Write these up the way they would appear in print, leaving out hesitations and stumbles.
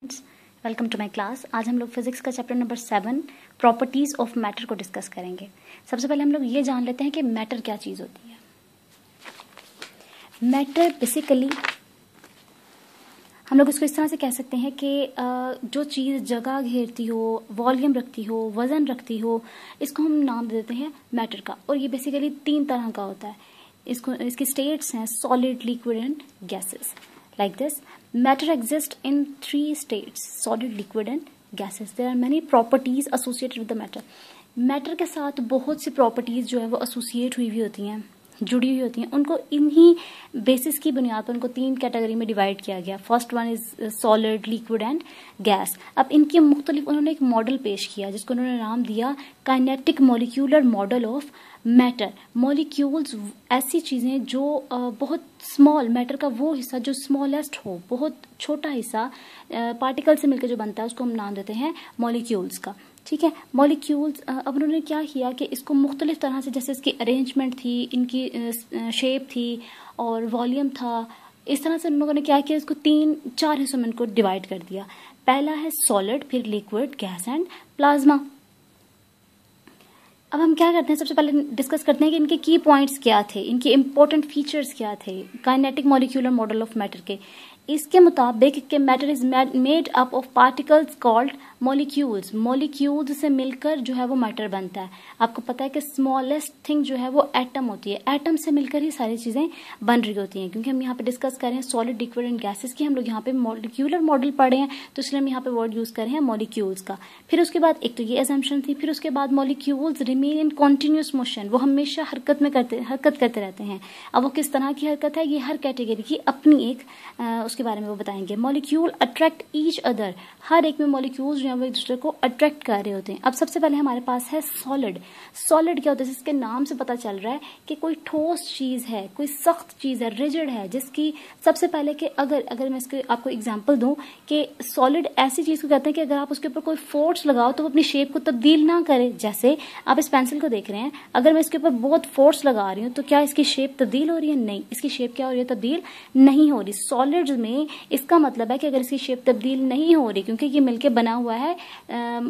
Welcome to my class. आज हम लोग फिजिक्स का chapter number 7 properties of matter को डिस्कस करेंगे। सबसे पहले हम लोग ये जान लेते हैं कि मैटर क्या चीज़ होती है। मैटर बेसिकली हम लोग इसको इस तरह से कह सकते हैं कि जो चीज़ जगह घेरती हो, वॉल्यूम रखती हो, वजन रखती हो, इसको हम नाम दे देते हैं मैटर का। और ये बेसिकली 3 तरह का होता है। इसकी स्टेट्स हैं solid, liquid and gases. Like this, matter exists in 3 states: solid, liquid and gases. There are many properties associated with the matter. Matter के साथ बहुत सी properties जो है वो associate हुई होती हैं, जुड़ी हुई होती हैं। उनको इन्हीं बेसिस की बुनियाद पर उनको 3 कैटेगरी में डिवाइड किया गया। First one is solid, liquid and gas. अब इनके मुख्तलिफ उन्होंने एक मॉडल पेश किया जिसको उन्होंने नाम दिया kinetic molecular model of matter. Molecules ऐसी चीज़ें जो बहुत स्मॉल, मैटर का वो हिस्सा जो स्मॉलेस्ट हो, बहुत छोटा हिस्सा पार्टिकल से मिलकर जो बनता है उसको हम नाम देते हैं मॉलिक्यूल्स का। ठीक है, मॉलिक्यूल्स। अब उन्होंने क्या किया कि इसको मुख्तलिफ तरह से, जैसे इसकी अरेंजमेंट थी, इनकी शेप थी और वॉल्यूम था, इस तरह से उन लोगों ने क्या किया, इसको 3-4 हिस्सों में इनको डिवाइड कर दिया। पहला है सॉलिड, फिर लिक्विड, गैस एंड प्लाज्मा। अब हम क्या करते हैं, सबसे पहले डिस्कस करते हैं कि इनके की पॉइंट्स क्या थे, इनके इंपॉर्टेंट फीचर्स क्या थे kinetic molecular model of matter के। इसके मुताबिक कि matter is made up of particles called molecules. Molecules से मिलकर जो है वो मैटर बनता है। आपको पता है कि स्मॉलेस्ट थिंग जो है वो एटम होती है। एटम से मिलकर ही सारी चीजें बन रही होती हैं। क्योंकि हम यहाँ पे डिस्कस कर रहे हैं सॉलिड, लिक्विड एंड गैसेस की, हम लोग यहाँ पे मॉलिक्यूलर मॉडल पढ़े हैं, तो इसलिए हम यहाँ पे वर्ड यूज कर रहे हैं मॉलिक्यूल्स का। फिर उसके बाद एक तो ये असम्पशन थी, फिर उसके बाद molecules remain in continuous motion, वो हमेशा हरकत करते रहते हैं। अब वो किस तरह की हरकत है, ये हर कैटेगरी की अपनी एक उसके बारे में वो बताएंगे। मॉलिक्यूल अट्रैक्ट ईच अदर, हर एक में मॉलिक्यूल्स जो है वो एक दूसरे को अट्रैक्ट कर रहे होते हैं। अब सबसे पहले हमारे पास है सॉलिड। सॉलिड क्या होता है, इसके नाम से पता चल रहा है कि कोई ठोस चीज है, कोई सख्त चीज है, रिजिड है, जिसकी सबसे पहले कि अगर मैं इसके आपको एग्जांपल दूं कि सॉलिड ऐसी चीज को कहते हैं कि अगर आप उसके ऊपर कोई फोर्स लगाओ तो वो अपनी शेप को तब्दील ना करे। जैसे आप इस पेंसिल को देख रहे हैं, अगर मैं इसके ऊपर बहुत फोर्स लगा रही हूँ तो क्या इसकी शेप तब्दील हो रही है? नहीं, इसकी शेप क्या हो रही है? तब्दील नहीं हो रही। सॉलिड्स में इसका मतलब है कि अगर इसकी शेप तब्दील नहीं हो रही, क्योंकि ये मिलके बना हुआ है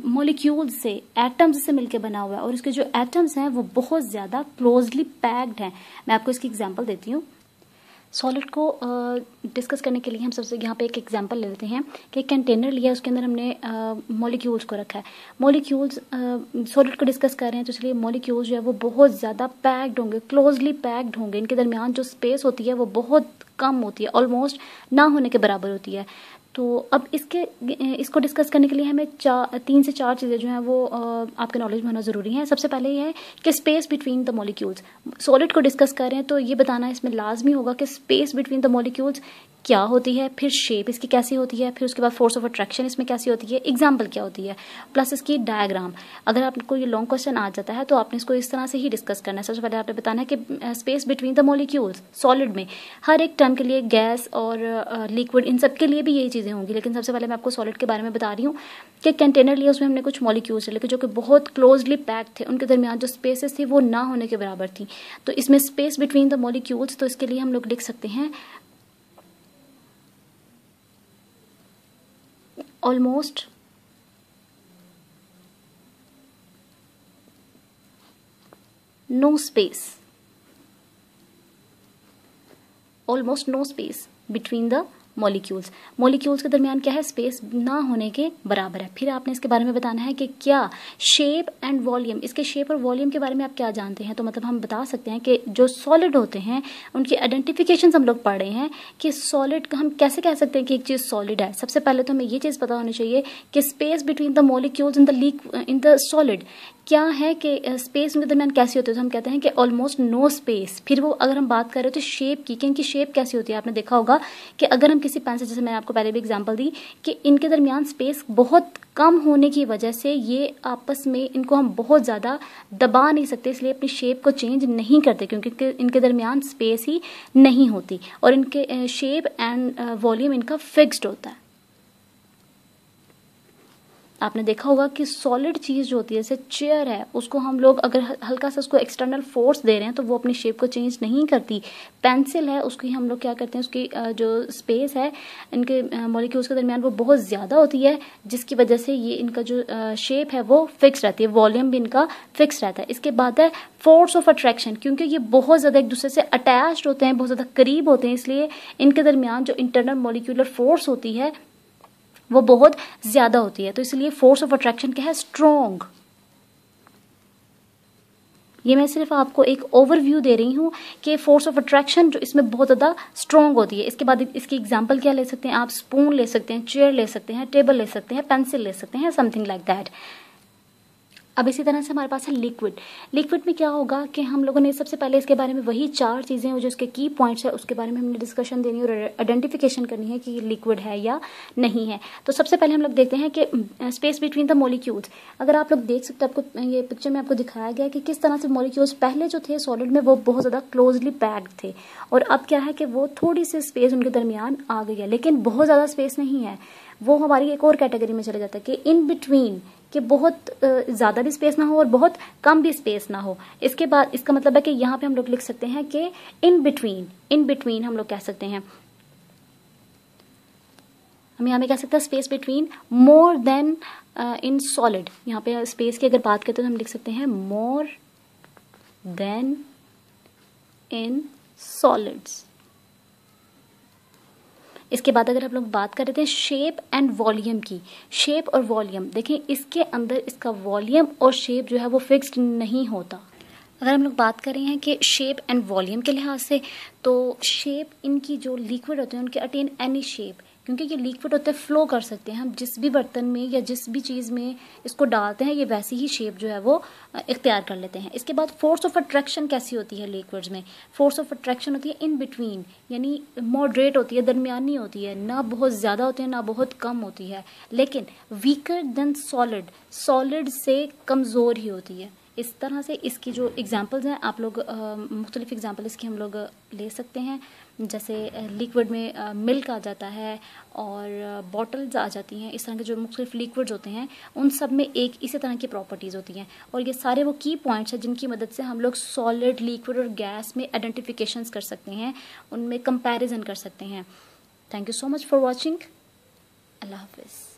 मॉलिक्यूल्स से, एटम्स से मिलके बना हुआ है, और इसके जो एटम्स हैं वो बहुत ज्यादा क्लोजली पैक्ड हैं। मैं आपको इसकी एग्जांपल देती हूँ। सॉलिड को डिस्कस करने के लिए हम सबसे यहाँ पे एक एग्जांपल ले लेते हैं कि एक कंटेनर लिया, उसके अंदर हमने मॉलिक्यूल्स को रखा है। मॉलिक्यूल्स सॉलिड को डिस्कस कर रहे हैं, तो इसलिए मॉलिक्यूल्स जो है वो बहुत ज़्यादा पैक्ड होंगे, क्लोजली पैक्ड होंगे। इनके दरमियान जो स्पेस होती है वो बहुत कम होती है, ऑलमोस्ट ना होने के बराबर होती है। तो अब इसको डिस्कस करने के लिए हमें 3 से 4 चीज़ें जो हैं वो आपके नॉलेज में होना ज़रूरी है। सबसे पहले ये है कि space between the molecules. Solid को डिस्कस कर रहे हैं तो ये बताना इसमें लाजमी होगा कि स्पेस बिटवीन द मॉलिक्यूल्स क्या होती है, फिर शेप इसकी कैसी होती है, फिर उसके बाद फोर्स ऑफ अट्रैक्शन इसमें कैसी होती है, एग्जाम्पल क्या होती है, प्लस इसकी डायग्राम। अगर आपको ये लॉन्ग क्वेश्चन आ जाता है तो आपने इसको इस तरह से ही डिस्कस करना है। सबसे पहले आपने बताना है कि space between the molecules solid में हर एक टर्म के लिए, गैस और लिक्विड, इन सब के लिए भी यही चीज़ें होंगी। लेकिन सबसे पहले मैं आपको सॉलिड के बारे में बता रही हूँ कि कंटेनर लिया, उसमें हमने कुछ मॉलिक्यूल्स लेकिन जो कि बहुत क्लोजली पैक्ड थे, उनके दरमियान जो स्पेसेस थी वो ना होने के बराबर थी। तो इसमें स्पेस बिटवीन द मॉलिक्यूल्स, तो इसके लिए हम लोग लिख सकते हैं almost no space, almost no space between the molecules. Molecules के दरमियान क्या है, स्पेस ना होने के बराबर है। फिर आपने इसके बारे में बताना है कि क्या शेप एंड वॉल्यूम, इसके शेप और वॉल्यूम के बारे में आप क्या जानते हैं। तो मतलब हम बता सकते हैं कि जो सॉलिड होते हैं उनकी आइडेंटिफिकेशन हम लोग पढ़ रहे हैं कि सॉलिड का हम कैसे कह सकते हैं कि एक चीज़ सॉलिड है। सबसे पहले तो हमें ये चीज़ पता होनी चाहिए कि space between the molecules in the solid क्या है, कि स्पेस उनके दरमियान कैसी होती है। तो हम कहते हैं कि ऑलमोस्ट नो स्पेस। फिर वो अगर हम बात कर रहे हो तो शेप की, कि इनकी शेप कैसी होती है। आपने देखा होगा कि अगर हम किसी पेन से, जैसे मैंने आपको पहले भी एग्जांपल दी कि इनके दरमियान स्पेस बहुत कम होने की वजह से ये आपस में, इनको हम बहुत ज़्यादा दबा नहीं सकते, इसलिए अपनी शेप को चेंज नहीं करते, क्योंकि इनके दरमियान स्पेस ही नहीं होती और इनके शेप एंड वॉल्यूम इनका फिक्स्ड होता है। आपने देखा होगा कि सॉलिड चीज़ जो होती है, जैसे चेयर है, उसको हम लोग अगर हल्का सा उसको एक्सटर्नल फोर्स दे रहे हैं तो वो अपनी शेप को चेंज नहीं करती। पेंसिल है, उसकी हम लोग क्या करते हैं, उसकी जो स्पेस है इनके मॉलिक्यूल्स के दरमियान वो बहुत ज़्यादा होती है, जिसकी वजह से ये इनका जो शेप है वो फिक्स रहती है, वॉल्यूम भी इनका फिक्स रहता है। इसके बाद है फोर्स ऑफ अट्रैक्शन, क्योंकि ये बहुत ज़्यादा एक दूसरे से अटैच्ड होते हैं, बहुत ज़्यादा करीब होते हैं, इसलिए इनके दरमियान जो इंटरनल मॉलिक्यूलर फोर्स होती है वो बहुत ज्यादा होती है। तो इसलिए फोर्स ऑफ अट्रैक्शन क्या है, स्ट्रॉन्ग। ये मैं सिर्फ आपको एक ओवरव्यू दे रही हूँ कि फोर्स ऑफ अट्रैक्शन जो इसमें बहुत ज़्यादा स्ट्रॉन्ग होती है। इसके बाद इसकी एग्जांपल क्या ले सकते हैं आप, स्पून ले सकते हैं, चेयर ले सकते हैं, टेबल ले सकते हैं, पेंसिल ले सकते हैं, समथिंग लाइक दैट। अब इसी तरह से हमारे पास है लिक्विड। लिक्विड में क्या होगा कि हम लोगों ने सबसे पहले इसके बारे में वही 4 चीज़ें जो इसके की पॉइंट्स है उसके बारे में हमने डिस्कशन देनी और आइडेंटिफिकेशन करनी है कि लिक्विड है या नहीं है। तो सबसे पहले हम लोग देखते हैं कि स्पेस बिटवीन द मॉलिक्यूल्स। अगर आप लोग देख सकते हैं, आपको ये पिक्चर में आपको दिखाया गया कि किस तरह से मॉलिक्यूल्स पहले जो थे सॉलिड में वो बहुत ज़्यादा क्लोजली पैक्ड थे, और अब क्या है कि वो थोड़ी सी स्पेस उनके दरमियान आ गई है, लेकिन बहुत ज़्यादा स्पेस नहीं है। वो हमारी एक और कैटेगरी में चले जाता है कि इन बिटवीन, कि बहुत ज़्यादा भी स्पेस ना हो और बहुत कम भी स्पेस ना हो। इसके बाद इसका मतलब है कि यहाँ पे हम लोग लिख सकते हैं कि इन बिटवीन हम लोग कह सकते हैं, हम यहाँ पे कह सकते हैं space between more then in solid. यहाँ पे स्पेस की अगर बात करते हैं तो हम लिख सकते हैं मोर देन इन सॉलिड्स। इसके बाद अगर आप लोग बात कर रहे थे शेप एंड वॉल्यूम की, शेप और वॉल्यूम, देखें इसके अंदर इसका वॉल्यूम और शेप जो है वो फिक्स्ड नहीं होता। अगर हम लोग बात कर रहे हैं कि शेप एंड वॉल्यूम के लिहाज से, तो शेप इनकी जो लिक्विड होते हैं उनके अटेन एनी शेप, क्योंकि ये लिक्विड होते हैं फ्लो कर सकते हैं, हम जिस भी बर्तन में या जिस भी चीज़ में इसको डालते हैं ये वैसी ही शेप जो है वो इख्तियार कर लेते हैं। इसके बाद फोर्स ऑफ अट्रैक्शन कैसी होती है लिक्विड्स में, फोर्स ऑफ अट्रैक्शन होती है इन बिटवीन, यानी मॉडरेट होती है, दरमियानी होती है, ना बहुत ज़्यादा होती है ना बहुत कम होती है, लेकिन वीकर देन सॉलिड, सॉलिड से कमज़ोर ही होती है। इस तरह से इसकी जो एग्जांपल्स हैं आप लोग मुख्तलिफ एग्जांपल इसकी हम लोग ले सकते हैं, जैसे लिक्विड में मिल्क आ जाता है और बॉटल्स आ जाती हैं। इस तरह के जो मुख्तलिफ लिक्विड्स होते हैं उन सब में एक इसी तरह की प्रॉपर्टीज़ होती हैं, और ये सारे वो की पॉइंट्स हैं जिनकी मदद से हम लोग सॉलिड, लिक्विड और गैस में आइडेंटिफिकेशंस कर सकते हैं, उनमें कंपैरिजन कर सकते हैं। Thank you so much for watching. अल्लाह हाफिज़।